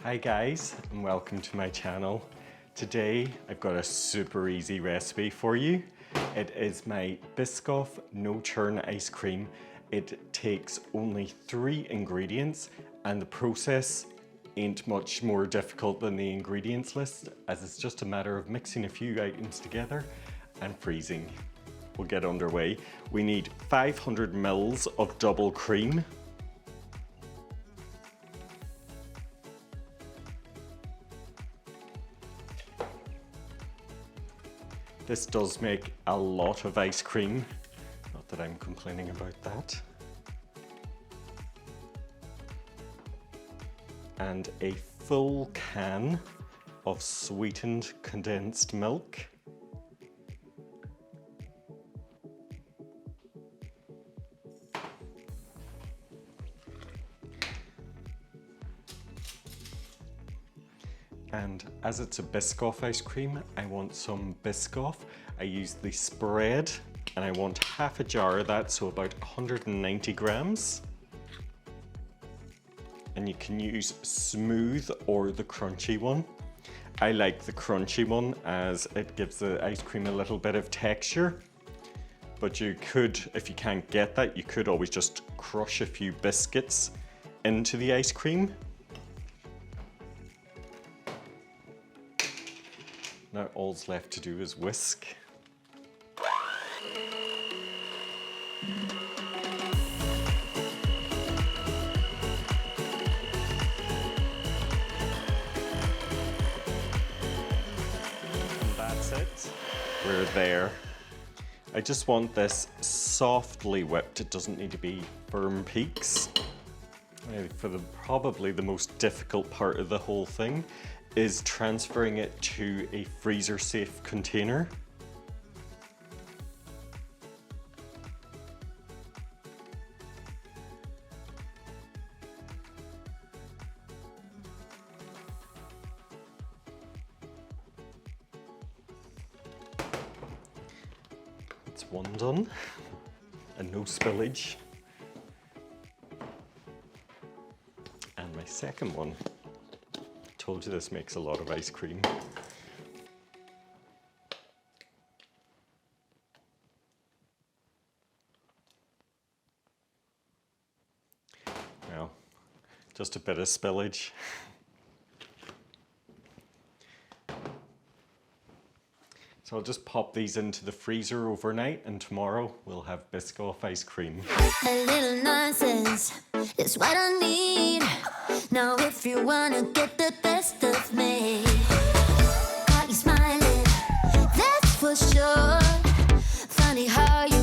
Hi guys, and welcome to my channel. Today I've got a super easy recipe for you. It is my Biscoff no churn ice cream. It takes only 3 ingredients and the process ain't much more difficult than the ingredients list, as it's just a matter of mixing a few items together and freezing. We'll get underway. We need 500 mils of double cream, this does make a lot of ice cream, not that I'm complaining about that. And a full can of sweetened condensed milk. And as it's a Biscoff ice cream, I want some Biscoff. I use the spread and I want half a jar of that, so about 190 grams. And you can use smooth or the crunchy one. I like the crunchy one as it gives the ice cream a little bit of texture. But you could, if you can't get that, you could always just crush a few biscuits into the ice cream. Now all's left to do is whisk. And that's it. We're there. I just want this softly whipped. It doesn't need to be firm peaks. For probably the most difficult part of the whole thing is transferring it to a freezer safe container. That's one done, and no spillage. And my second one. Told you this makes a lot of ice cream. Well, just a bit of spillage. So I'll just pop these into the freezer overnight, and tomorrow we'll have Biscoff ice cream. A little nonsense is what I need. Now if you wanna get the best of me, got you smiling, that's for sure. Funny how you